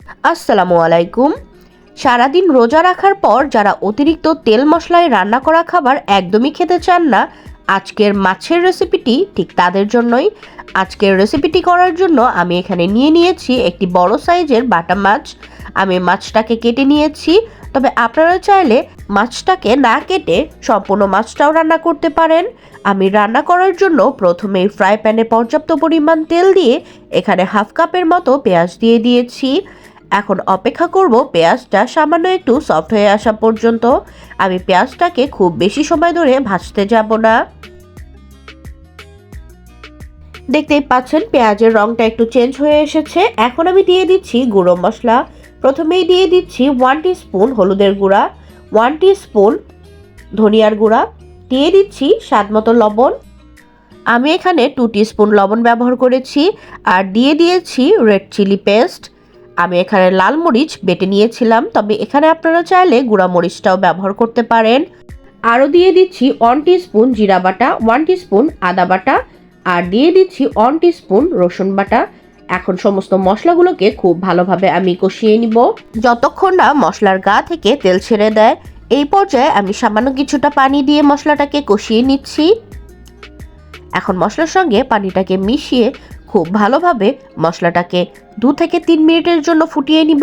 আসসালামু আলাইকুম। সারাদিন রোজা রাখার পর যারা অতিরিক্ত তেল মশলায় রান্না করা খাবার একদমই খেতে চান না, আজকের মাছের রেসিপিটি ঠিক তাদের জন্যই। আজকের রেসিপিটি করার জন্য আমি এখানে নিয়ে নিয়েছি একটি বড় সাইজের বাটা মাছ। আমি মাছটাকে কেটে নিয়েছি, তবে আপনারা চাইলে মাছটাকে না কেটে সম্পূর্ণ মাছটাও রান্না করতে পারেন। আমি রান্না করার জন্য প্রথমেই ফ্রাই প্যানে পর্যাপ্ত পরিমাণ তেল দিয়ে এখানে হাফ কাপের মতো পেঁয়াজ দিয়ে দিয়েছি। এখন অপেক্ষা করব পেঁয়াজটা সামান্য একটু সফট হয়ে আসা পর্যন্ত। আমি পেঁয়াজটাকে খুব বেশি সময় ধরে ভাজতে যাব না। দেখতেই পাচ্ছেন পেঁয়াজের রংটা একটু চেঞ্জ হয়ে এসেছে। এখন আমি দিয়ে দিচ্ছি গুঁড়ো মশলা। প্রথমেই দিয়ে দিচ্ছি 1 টিস্পুন হলুদের গুঁড়া, 1 টিস্পুন ধনিয়ার গুঁড়া, দিয়ে দিচ্ছি স্বাদ মতো লবণ। আমি এখানে 2 টিস্পুন লবণ ব্যবহার করেছি। আর দিয়ে দিয়েছি রেড চিলি পেস্ট। আমি এখানে লাল মরিচ বেটে নিয়েছিলাম, তবে এখানে আপনারা চাইলে গুঁড়া মরিচটাও ব্যবহার করতে পারেন। আরও দিয়ে দিচ্ছি 1 টিস্পুন জিরা বাটা, 1 টিস্পুন আদা বাটা, আর দিয়ে দিচ্ছি 1 টিস্পুন রসুন বাটা। এখন সমস্ত মশলাগুলোকে খুব ভালোভাবে আমি কষিয়ে নিব যতক্ষণ না মশলার গা থেকে তেল ছেড়ে দেয়। এই পর্যায়ে আমি সামান্য কিছুটা পানি দিয়ে মশলাটাকে কষিয়ে নিচ্ছি। এখন মশলার সঙ্গে পানিটাকে মিশিয়ে খুব ভালোভাবে মশলাটাকে 2 থেকে 3 মিনিটের জন্য ফুটিয়ে নিব।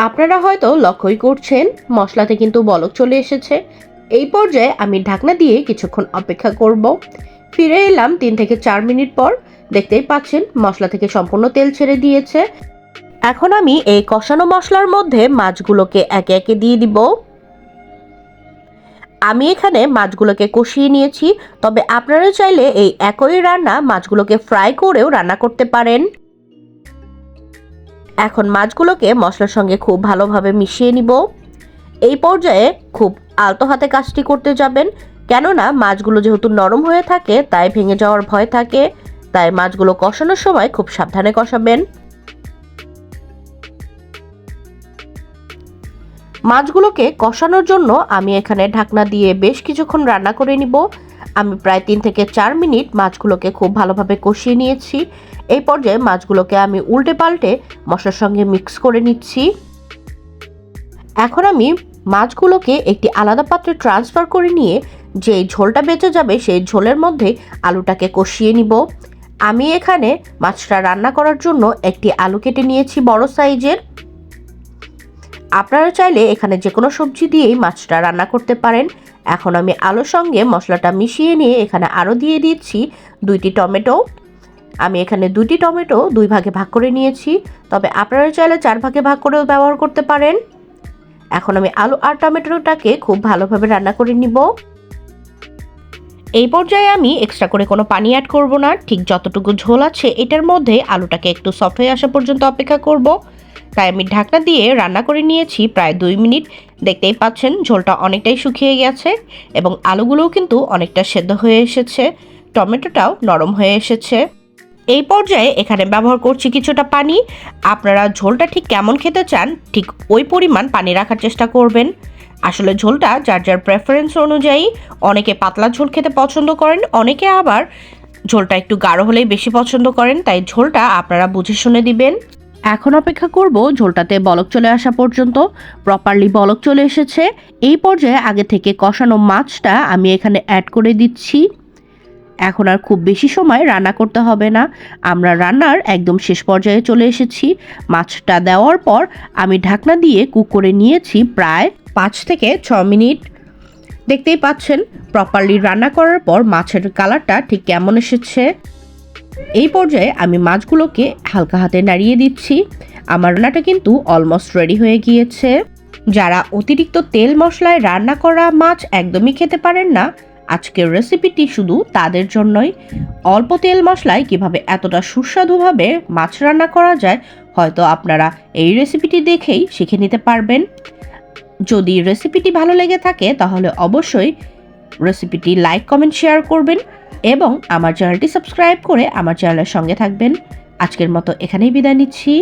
আপনারা হয়তো লক্ষ্যই করছেন মশলাতে কিন্তু বলক চলে এসেছে। এই পর্যায়ে আমি ঢাকনা দিয়ে কিছুক্ষণ অপেক্ষা করব। ফিরে এলাম 3 থেকে 4 মিনিট পর। দেখতেই পাচ্ছেন মশলা থেকে সম্পূর্ণ তেল ছেড়ে দিয়েছে। এখন আমি এই কষানো মশলার মধ্যে মাছগুলোকে একে একে দিয়ে দিব। আমি এখানে মাছগুলোকে কষিয়ে নিয়েছি, তবে আপনারা চাইলে এই একই রান্না মাছগুলোকে ফ্রাই করেও রান্না করতে পারেন। এখন মাছগুলোকে মশলার সঙ্গে খুব ভালোভাবে মিশিয়ে নিব। এই পর্যায়ে খুব আলতো হাতে কাজটি করতে যাবেন, কেননা মাছগুলো যেহেতু নরম হয়ে থাকে তাই ভেঙে যাওয়ার ভয় থাকে। তাই মাছগুলো কষানোর সময় খুব সাবধানে কষাবেন। মাছগুলোকে কষানোর জন্য আমি এখানে ঢাকনা দিয়ে বেশ কিছুক্ষণ রান্না করে নিব। আমি প্রায় 3 থেকে 4 মিনিট মাছগুলোকে খুব ভালোভাবে কষিয়ে নিয়েছি। এই পর্যায়ে মাছগুলোকে আমি উল্টে পাল্টে মশলার সঙ্গে মিক্স করে নিচ্ছি। এখন আমি মাছগুলোকে একটি আলাদা পাত্রে ট্রান্সফার করে নিয়ে যে ঝোলটা বেঁচে যাবে সেই ঝোলের মধ্যে আলুটাকে কষিয়ে নিব। আমি এখানে মাছটা রান্না করার জন্য একটি আলু কেটে নিয়েছি বড় সাইজের। আপনারা চাইলে এখানে যে কোনো সবজি দিয়েই মাছটা রান্না করতে পারেন। এখন আমি আলুর সঙ্গে মশলাটা মিশিয়ে নিয়ে এখানে আরও দিয়ে দিচ্ছি 2টি টমেটো। আমি এখানে 2টি টমেটো 2 ভাগে ভাগ করে নিয়েছি, তবে আপনারা চাইলে 4 ভাগে ভাগ করেও ব্যবহার করতে পারেন। এখন আমি আলু আর টমেটোটাকে খুব ভালোভাবে রান্না করে নিব। এই পর্যায়ে আমি এক্সট্রা করে কোনো পানি অ্যাড করব না। ঠিক যতটুকু ঝোল আছে এটার মধ্যে আলুটাকে একটু সফট হয়ে আসা পর্যন্ত অপেক্ষা করব। তাই আমি ঢাকনা দিয়ে রান্না করে নিয়েছি প্রায় 2 মিনিট। দেখতেই পাচ্ছেন ঝোলটা অনেকটাই শুকিয়ে গেছে এবং আলুগুলোও কিন্তু অনেকটা সেদ্ধ হয়ে এসেছে, টমেটোটাও নরম হয়ে এসেছে। এই পর্যায়ে এখানে ব্যবহার করছি কিছুটা পানি। আপনারা ঝোলটা ঠিক কেমন খেতে চান ঠিক ওই পরিমাণ পানি রাখার চেষ্টা করবেন। আসলে ঝোলটা যার যার প্রেফারেন্স অনুযায়ী, অনেকে পাতলা ঝোল খেতে পছন্দ করেন, অনেকে আবার ঝোলটা একটু গাঢ় হলেই বেশি পছন্দ করেন। তাই ঝোলটা আপনারা বুঝে শুনে দিবেন। এখন অপেক্ষা করব ঝোলটাতে বলক চলে আসা পর্যন্ত। প্রপারলি বলক চলে এসেছে। এই পর্যায়ে আগে থেকে কষানো মাছটা আমি এখানে অ্যাড করে দিচ্ছি। এখন আর খুব বেশি সময় রান্না করতে হবে না, আমরা রান্নার একদম শেষ পর্যায়ে চলে এসেছি। মাছটা দেওয়ার পর আমি ঢাকনা দিয়ে কুক করে নিয়েছি প্রায় 5 থেকে 6 মিনিট। দেখতেই পাচ্ছেন প্রপারলি রান্না করার পর মাছের কালারটা ঠিক কেমন এসেছে। এই পর্যায়ে আমি মাছগুলোকে হালকা হাতে নাড়িয়ে দিচ্ছি। আমার রান্নাটা কিন্তু অলমোস্ট রেডি হয়ে গিয়েছে। যারা অতিরিক্ত তেল মশলায় রান্না করা মাছ একদমই খেতে পারেন না, আজকের রেসিপিটি শুধু তাদের জন্যই। অল্প তেল মশলায় কিভাবে এতটা সুস্বাদুভাবে মাছ রান্না করা যায় হয়তো আপনারা এই রেসিপিটি দেখেই শিখে নিতে পারবেন। যদি রেসিপিটি ভালো লেগে থাকে তাহলে অবশ্যই রেসিপিটি লাইক, কমেন্ট, শেয়ার করবেন এবং আমার চ্যানেলটি সাবস্ক্রাইব করে আমার চ্যানেলের সঙ্গে থাকবেন। আজকের মতো এখানেই বিদায় নিচ্ছি।